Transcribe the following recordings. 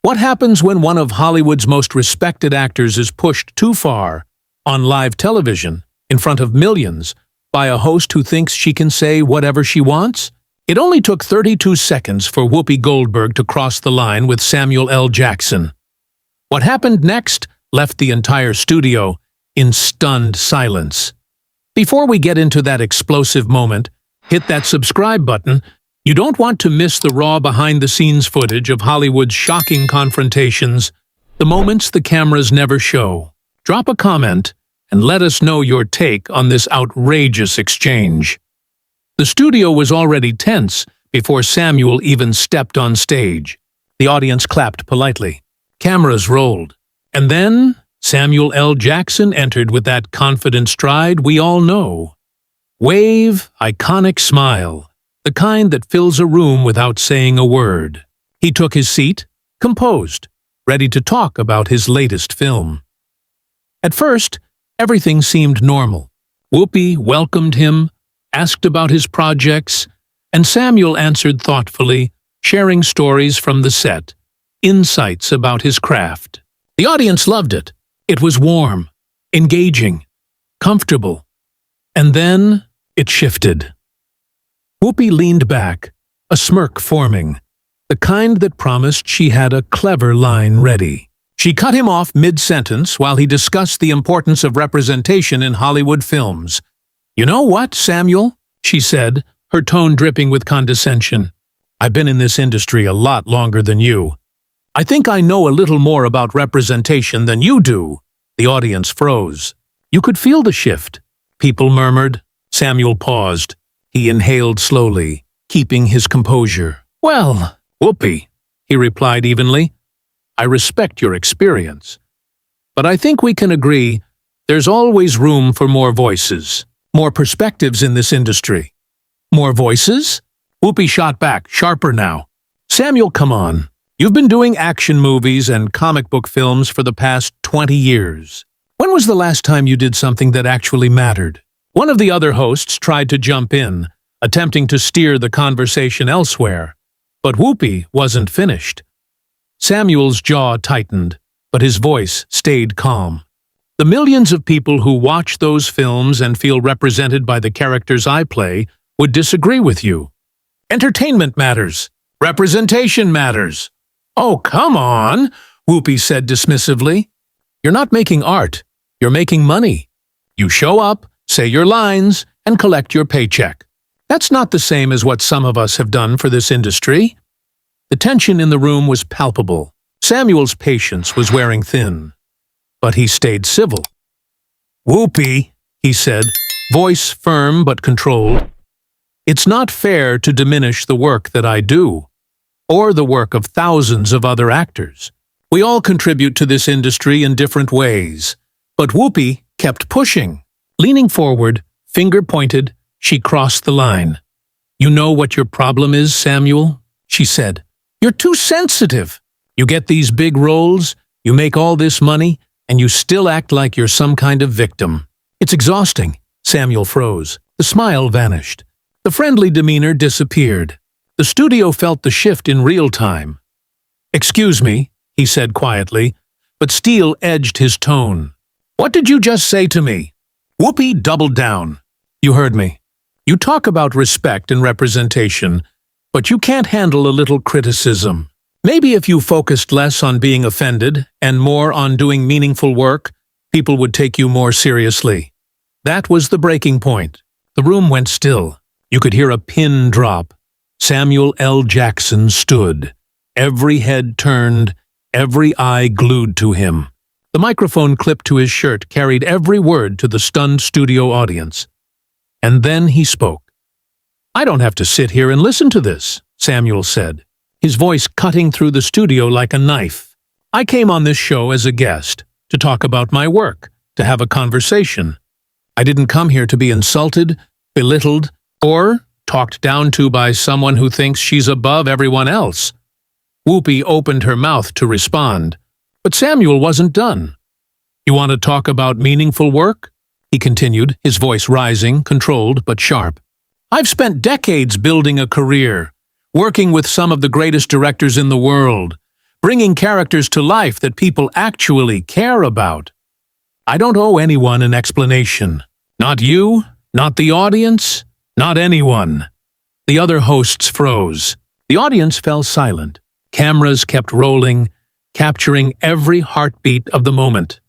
What happens when one of Hollywood's most respected actors is pushed too far on live television in front of millions by a host who thinks she can say whatever she wants? It only took 32 seconds for Whoopi Goldberg to cross the line with Samuel L. Jackson. What happened next left the entire studio in stunned silence. Before we get into that explosive moment, hit that subscribe button. You don't want to miss the raw behind-the-scenes footage of Hollywood's shocking confrontations, the moments the cameras never show. Drop a comment and let us know your take on this outrageous exchange. The studio was already tense before Samuel even stepped on stage. The audience clapped politely. Cameras rolled. And then Samuel L. Jackson entered with that confident stride we all know. Wave, iconic smile. The kind that fills a room without saying a word. He took his seat, composed, ready to talk about his latest film. At first, everything seemed normal. Whoopi welcomed him, asked about his projects, and Samuel answered thoughtfully, sharing stories from the set, insights about his craft. The audience loved it. It was warm, engaging, comfortable. And then it shifted. Whoopi leaned back, a smirk forming, the kind that promised she had a clever line ready. She cut him off mid-sentence while he discussed the importance of representation in Hollywood films. "You know what, Samuel?" she said, her tone dripping with condescension. "I've been in this industry a lot longer than you. I think I know a little more about representation than you do." The audience froze. You could feel the shift. People murmured. Samuel paused. He inhaled slowly, keeping his composure. "Well, Whoopi," he replied evenly, "I respect your experience. But I think we can agree there's always room for more voices, more perspectives in this industry." "More voices?" Whoopi shot back, sharper now. "Samuel, come on. You've been doing action movies and comic book films for the past 20 years. When was the last time you did something that actually mattered?" One of the other hosts tried to jump in, attempting to steer the conversation elsewhere. But Whoopi wasn't finished. Samuel's jaw tightened, but his voice stayed calm. "The millions of people who watch those films and feel represented by the characters I play would disagree with you. Entertainment matters. Representation matters." "Oh, come on," Whoopi said dismissively. "You're not making art. You're making money. You show up, say your lines, and collect your paycheck. That's not the same as what some of us have done for this industry." The tension in the room was palpable. Samuel's patience was wearing thin. But he stayed civil. "Whoopi," he said, voice firm but controlled, "it's not fair to diminish the work that I do, or the work of thousands of other actors. We all contribute to this industry in different ways." But Whoopi kept pushing. Leaning forward, finger pointed, she crossed the line. "You know what your problem is, Samuel?" she said. "You're too sensitive. You get these big roles, you make all this money, and you still act like you're some kind of victim. It's exhausting." Samuel froze. The smile vanished. The friendly demeanor disappeared. The studio felt the shift in real time. "Excuse me," he said quietly, but steel edged his tone. "What did you just say to me?" Whoopi doubled down. "You heard me. You talk about respect and representation, but you can't handle a little criticism. Maybe if you focused less on being offended and more on doing meaningful work, people would take you more seriously." That was the breaking point. The room went still. You could hear a pin drop. Samuel L. Jackson stood. Every head turned, every eye glued to him. The microphone clipped to his shirt carried every word to the stunned studio audience. And then he spoke. "I don't have to sit here and listen to this," Samuel said, his voice cutting through the studio like a knife. "I came on this show as a guest, to talk about my work, to have a conversation. I didn't come here to be insulted, belittled, or talked down to by someone who thinks she's above everyone else." Whoopi opened her mouth to respond, but Samuel wasn't done. "You want to talk about meaningful work?" he continued, his voice rising, controlled but sharp. "I've spent decades building a career, working with some of the greatest directors in the world, bringing characters to life that people actually care about. I don't owe anyone an explanation. Not you, not the audience, not anyone. The other hosts froze. The audience fell silent. Cameras kept rolling, capturing every heartbeat of the moment.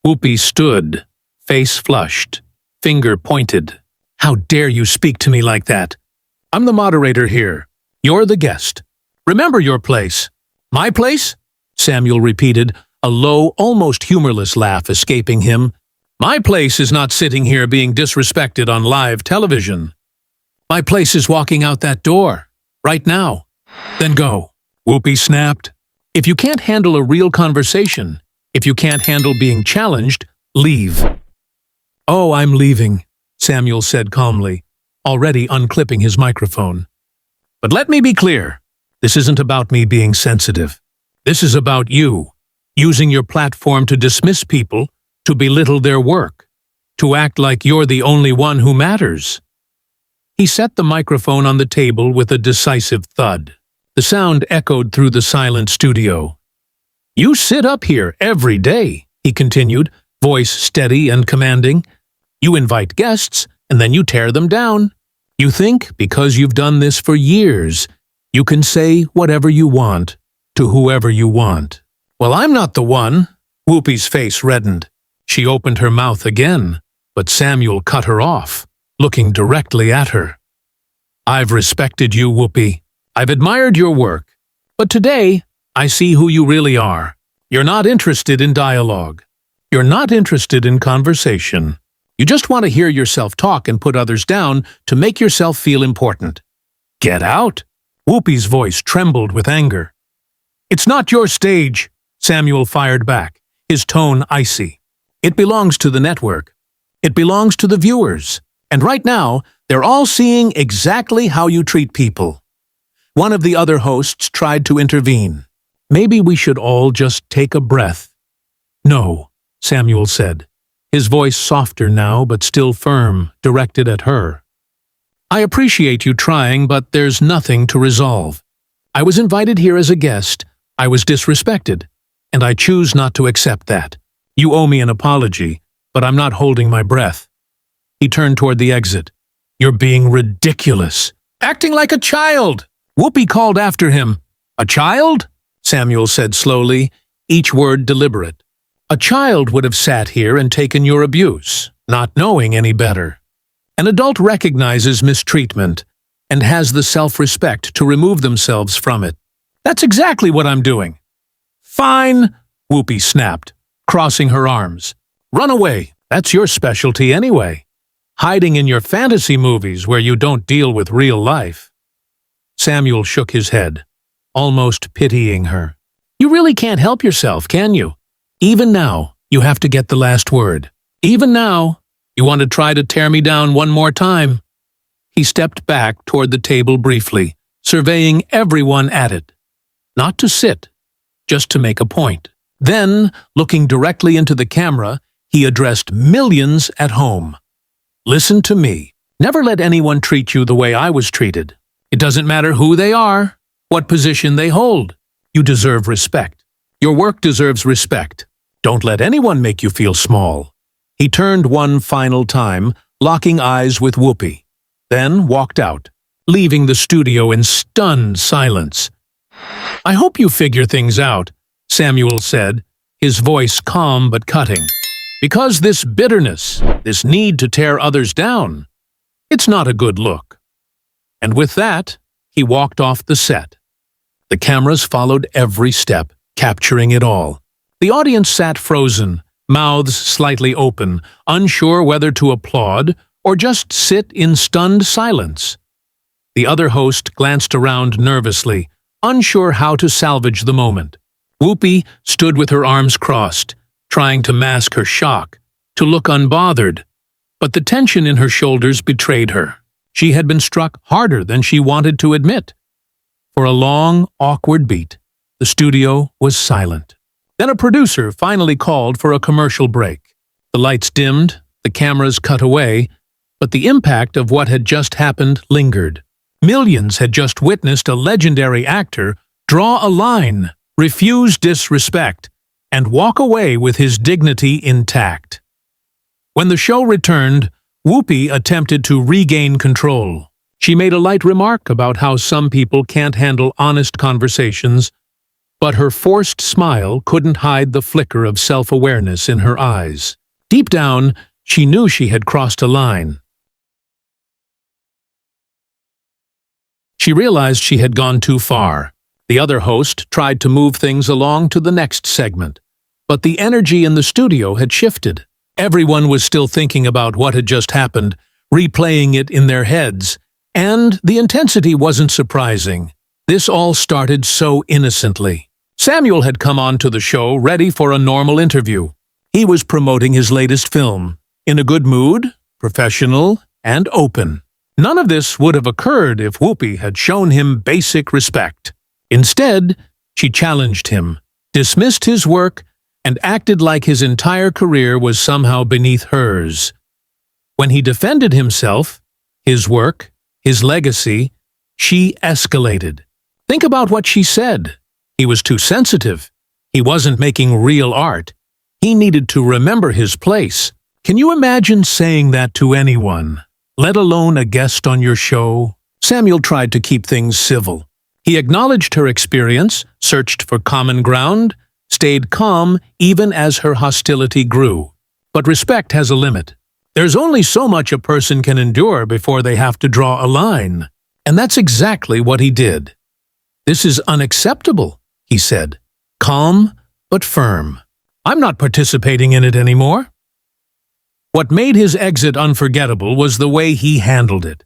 Whoopi stood, face flushed, finger pointed. How dare you speak to me like that? I'm the moderator here. You're the guest. Remember your place. My place? Samuel repeated, a low, almost humorless laugh escaping him. My place is not sitting here being disrespected on live television. My place is walking out that door, right now. Then go. Whoopi snapped. If you can't handle a real conversation, if you can't handle being challenged, leave. Oh, I'm leaving, Samuel said calmly, already unclipping his microphone. But let me be clear. This isn't about me being sensitive. This is about you, using your platform to dismiss people, to belittle their work, to act like you're the only one who matters. He set the microphone on the table with a decisive thud. The sound echoed through the silent studio. You sit up here every day, he continued, voice steady and commanding. You invite guests, and then you tear them down. You think, because you've done this for years, you can say whatever you want to whoever you want. Well, I'm not the one. Whoopi's face reddened. She opened her mouth again, but Samuel cut her off, looking directly at her. I've respected you, Whoopi. I've admired your work. But today, I see who you really are. You're not interested in dialogue. You're not interested in conversation. You just want to hear yourself talk and put others down to make yourself feel important. Get out! Whoopi's voice trembled with anger. It's not your stage, Samuel fired back, his tone icy. It belongs to the network. It belongs to the viewers. And right now, they're all seeing exactly how you treat people. One of the other hosts tried to intervene. Maybe we should all just take a breath. No, Samuel said, his voice softer now but still firm, directed at her. I appreciate you trying, but there's nothing to resolve. I was invited here as a guest. I was disrespected, and I choose not to accept that. You owe me an apology, but I'm not holding my breath. He turned toward the exit. You're being ridiculous. Acting like a child. Whoopi called after him. A child? Samuel said slowly, each word deliberate. A child would have sat here and taken your abuse, not knowing any better. An adult recognizes mistreatment and has the self-respect to remove themselves from it. That's exactly what I'm doing. Fine, Whoopi snapped, crossing her arms. Run away. That's your specialty anyway. Hiding in your fantasy movies where you don't deal with real life. Samuel shook his head, almost pitying her. You really can't help yourself, can you? Even now, you have to get the last word. Even now, you want to try to tear me down one more time? He stepped back toward the table briefly, surveying everyone at it. Not to sit, just to make a point. Then, looking directly into the camera, he addressed millions at home. Listen to me. Never let anyone treat you the way I was treated. It doesn't matter who they are, what position they hold. You deserve respect. Your work deserves respect. Don't let anyone make you feel small. He turned one final time, locking eyes with Whoopi, then walked out, leaving the studio in stunned silence. I hope you figure things out, Samuel said, his voice calm but cutting. Because this bitterness, this need to tear others down, it's not a good look. And with that, he walked off the set. The cameras followed every step, capturing it all. The audience sat frozen, mouths slightly open, unsure whether to applaud or just sit in stunned silence. The other host glanced around nervously, unsure how to salvage the moment. Whoopi stood with her arms crossed, trying to mask her shock, to look unbothered. But the tension in her shoulders betrayed her. She had been struck harder than she wanted to admit. For a long, awkward beat, the studio was silent. Then a producer finally called for a commercial break. The lights dimmed, the cameras cut away, but the impact of what had just happened lingered. Millions had just witnessed a legendary actor draw a line, refuse disrespect, and walk away with his dignity intact. When the show returned, Whoopi attempted to regain control. She made a light remark about how some people can't handle honest conversations, but her forced smile couldn't hide the flicker of self-awareness in her eyes. Deep down, she knew she had crossed a line. She realized she had gone too far. The other host tried to move things along to the next segment, but the energy in the studio had shifted. Everyone was still thinking about what had just happened, replaying it in their heads, and the intensity wasn't surprising. This all started so innocently. Samuel had come on to the show ready for a normal interview. He was promoting his latest film, in a good mood, professional, and open. None of this would have occurred if Whoopi had shown him basic respect. Instead, she challenged him, dismissed his work, and acted like his entire career was somehow beneath hers. When he defended himself, his work, his legacy, she escalated. Think about what she said. He was too sensitive. He wasn't making real art. He needed to remember his place. Can you imagine saying that to anyone, let alone a guest on your show? Samuel tried to keep things civil. He acknowledged her experience, searched for common ground, stayed calm even as her hostility grew. But respect has a limit. There's only so much a person can endure before they have to draw a line. And that's exactly what he did. "This is unacceptable," he said, calm but firm. "I'm not participating in it anymore." What made his exit unforgettable was the way he handled it.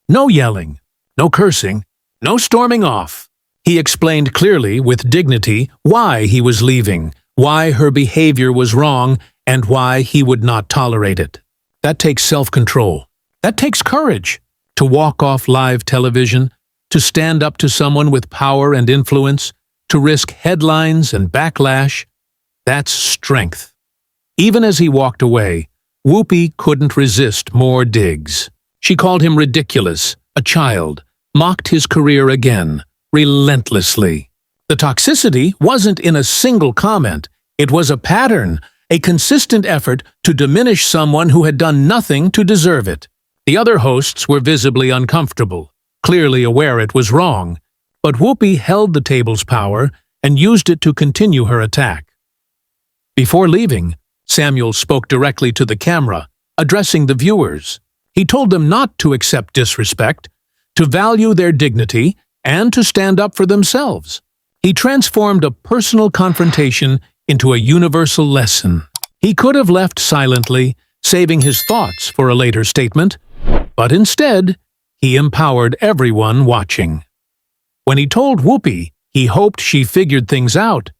No yelling, no cursing, no storming off. He explained clearly, with dignity, why he was leaving, why her behavior was wrong, and why he would not tolerate it. That takes self-control. That takes courage. To walk off live television, to stand up to someone with power and influence, to risk headlines and backlash, that's strength. Even as he walked away, Whoopi couldn't resist more digs. She called him ridiculous, a child, mocked his career again, relentlessly. The toxicity wasn't in a single comment. It was a pattern, a consistent effort to diminish someone who had done nothing to deserve it. The other hosts were visibly uncomfortable, clearly aware it was wrong, but Whoopi held the table's power and used it to continue her attack. Before leaving, Samuel spoke directly to the camera, addressing the viewers. He told them not to accept disrespect, to value their dignity, and to stand up for themselves. He transformed a personal confrontation into a universal lesson. He could have left silently, saving his thoughts for a later statement, but instead, he empowered everyone watching. When he told Whoopi he hoped she figured things out,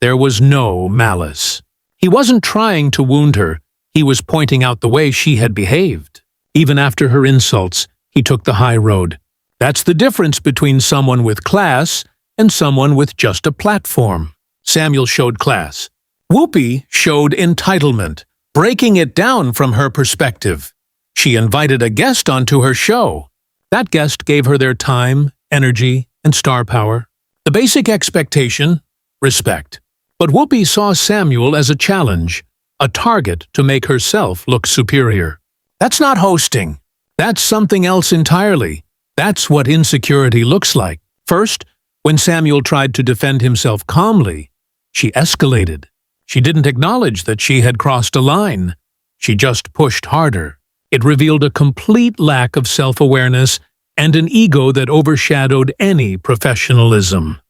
there was no malice. He wasn't trying to wound her, he was pointing out the way she had behaved. Even after her insults, he took the high road. That's the difference between someone with class and someone with just a platform. Samuel showed class. Whoopi showed entitlement, breaking it down from her perspective. She invited a guest onto her show. That guest gave her their time, energy, and star power. The basic expectation, respect. But Whoopi saw Samuel as a challenge, a target to make herself look superior. That's not hosting. That's something else entirely. That's what insecurity looks like. First, when Samuel tried to defend himself calmly, she escalated. She didn't acknowledge that she had crossed a line. She just pushed harder. It revealed a complete lack of self-awareness and an ego that overshadowed any professionalism.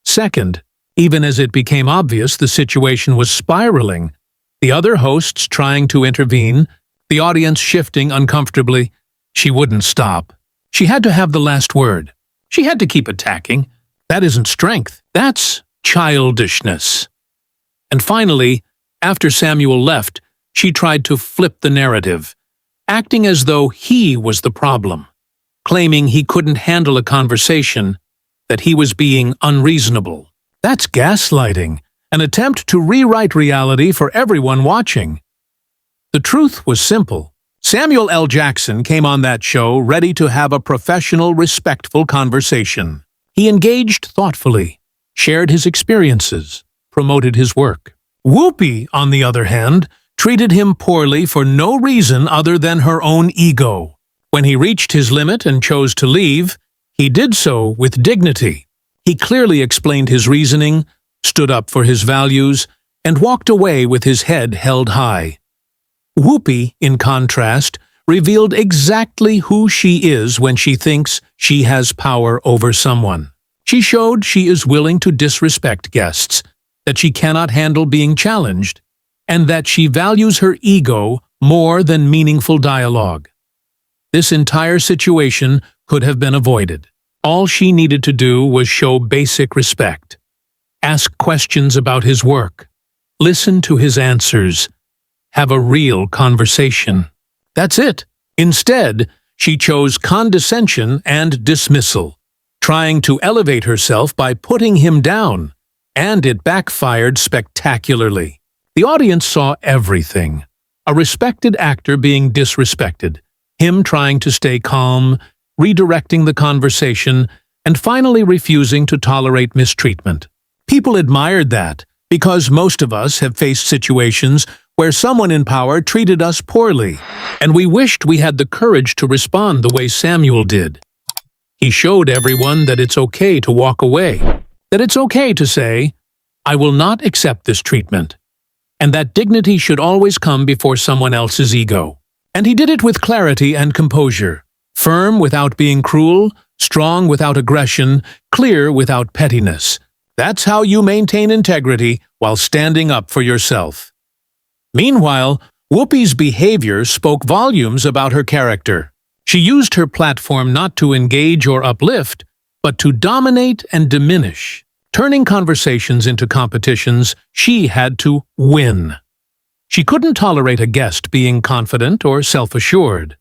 Second, even as it became obvious the situation was spiraling, the other hosts trying to intervene, the audience shifting uncomfortably, she wouldn't stop. She had to have the last word. She had to keep attacking. That isn't strength. That's childishness. And finally, after Samuel left, she tried to flip the narrative, acting as though he was the problem, claiming he couldn't handle a conversation, that he was being unreasonable. That's gaslighting, an attempt to rewrite reality for everyone watching. The truth was simple. Samuel L. Jackson came on that show ready to have a professional, respectful conversation. He engaged thoughtfully. shared his experiences, promoted his work. Whoopi, on the other hand, treated him poorly for no reason other than her own ego. When he reached his limit and chose to leave, he did so with dignity. He clearly explained his reasoning, stood up for his values, and walked away with his head held high. Whoopi, in contrast, revealed exactly who she is when she thinks she has power over someone. She showed she is willing to disrespect guests, that she cannot handle being challenged, and that she values her ego more than meaningful dialogue. This entire situation could have been avoided. All she needed to do was show basic respect. Ask questions about his work. Listen to his answers. Have a real conversation. That's it. Instead, she chose condescension and dismissal, trying to elevate herself by putting him down, and it backfired spectacularly. The audience saw everything. A respected actor being disrespected, him trying to stay calm, redirecting the conversation, and finally refusing to tolerate mistreatment. People admired that, because most of us have faced situations where someone in power treated us poorly, and we wished we had the courage to respond the way Samuel did. He showed everyone that it's okay to walk away, that it's okay to say, "I will not accept this treatment," and that dignity should always come before someone else's ego. And he did it with clarity and composure, firm without being cruel, strong without aggression, clear without pettiness. That's how you maintain integrity while standing up for yourself. Meanwhile, Whoopi's behavior spoke volumes about her character. She used her platform not to engage or uplift, but to dominate and diminish. Turning conversations into competitions, she had to win. She couldn't tolerate a guest being confident or self-assured.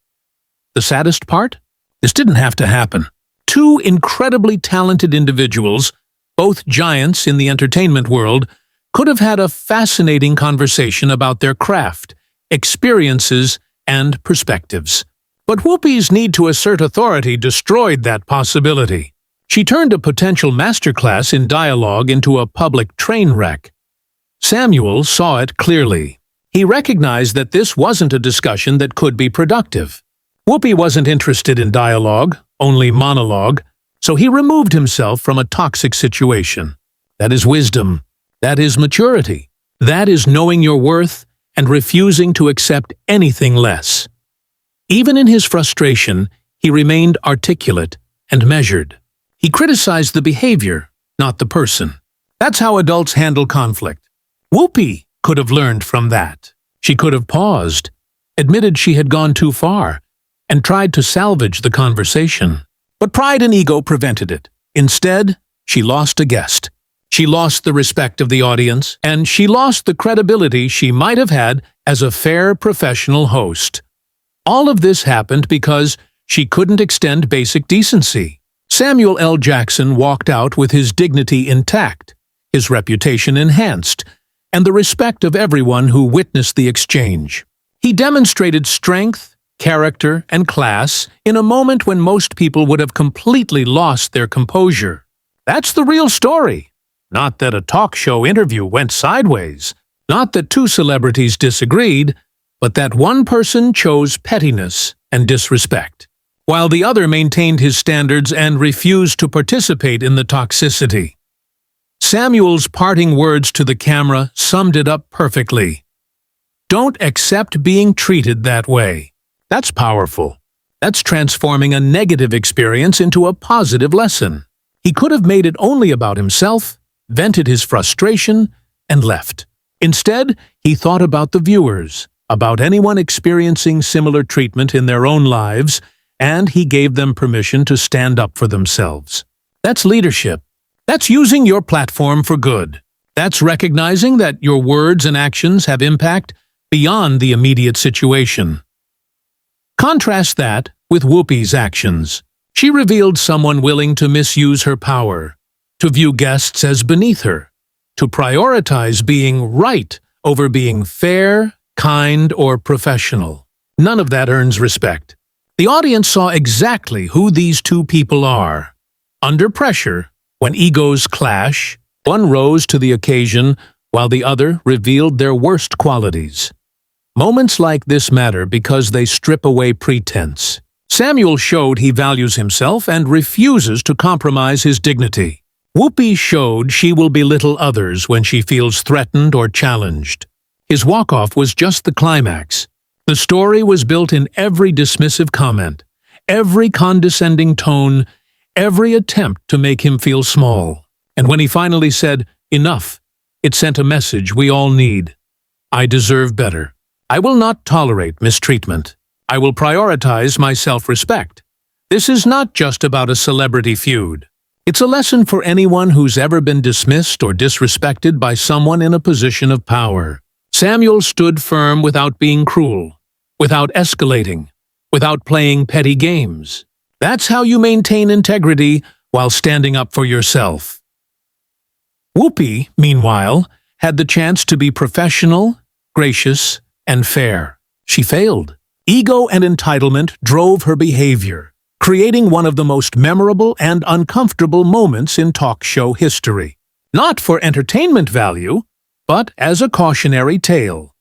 The saddest part? This didn't have to happen. Two incredibly talented individuals, both giants in the entertainment world, could have had a fascinating conversation about their craft, experiences, and perspectives. But Whoopi's need to assert authority destroyed that possibility. She turned a potential masterclass in dialogue into a public train wreck. Samuel saw it clearly. He recognized that this wasn't a discussion that could be productive. Whoopi wasn't interested in dialogue, only monologue, so he removed himself from a toxic situation. That is wisdom. That is maturity. That is knowing your worth and refusing to accept anything less. Even in his frustration, he remained articulate and measured. He criticized the behavior, not the person. That's how adults handle conflict. Whoopi could have learned from that. She could have paused, admitted she had gone too far, and tried to salvage the conversation. But pride and ego prevented it. Instead, she lost a guest. She lost the respect of the audience, and she lost the credibility she might have had as a fair professional host. All of this happened because she couldn't extend basic decency. Samuel L. Jackson walked out with his dignity intact, his reputation enhanced, and the respect of everyone who witnessed the exchange. He demonstrated strength, character, and class in a moment when most people would have completely lost their composure. That's the real story. Not that a talk show interview went sideways, not that two celebrities disagreed, but that one person chose pettiness and disrespect, while the other maintained his standards and refused to participate in the toxicity. Samuel's parting words to the camera summed it up perfectly. Don't accept being treated that way. That's powerful. That's transforming a negative experience into a positive lesson. He could have made it only about himself, vented his frustration, and left. Instead, he thought about the viewers, about anyone experiencing similar treatment in their own lives, and he gave them permission to stand up for themselves. That's leadership. That's using your platform for good. That's recognizing that your words and actions have impact beyond the immediate situation. Contrast that with Whoopi's actions. She revealed someone willing to misuse her power, to view guests as beneath her, to prioritize being right over being fair, kind, or professional. None of that earns respect. The audience saw exactly who these two people are. Under pressure, when egos clash, One rose to the occasion, while the other revealed their worst qualities. Moments like this matter because they strip away pretense. Samuel showed he values himself and refuses to compromise his dignity. Whoopi showed she will belittle others when she feels threatened or challenged. His walk-off was just the climax. The story was built in every dismissive comment, every condescending tone, every attempt to make him feel small. And when he finally said, "Enough," it sent a message we all need. I deserve better. I will not tolerate mistreatment. I will prioritize my self-respect. This is not just about a celebrity feud. It's a lesson for anyone who's ever been dismissed or disrespected by someone in a position of power. Samuel stood firm without being cruel, without escalating, without playing petty games. That's how you maintain integrity while standing up for yourself. Whoopi, meanwhile, had the chance to be professional, gracious, and fair. She failed. Ego and entitlement drove her behavior, creating one of the most memorable and uncomfortable moments in talk show history. Not for entertainment value, but as a cautionary tale.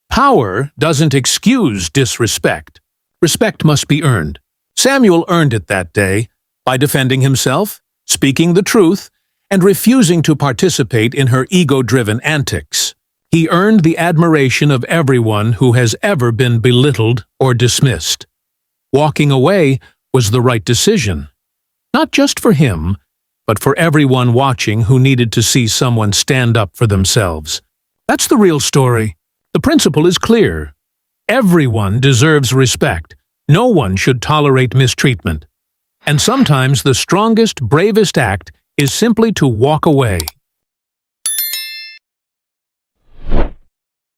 Power doesn't excuse disrespect. Respect must be earned. Samuel earned it that day by defending himself, speaking the truth, and refusing to participate in her ego-driven antics. He earned the admiration of everyone who has ever been belittled or dismissed. Walking away was the right decision, not just for him, but for everyone watching who needed to see someone stand up for themselves. That's the real story. The principle is clear. Everyone deserves respect. No one should tolerate mistreatment. And sometimes the strongest, bravest act is simply to walk away.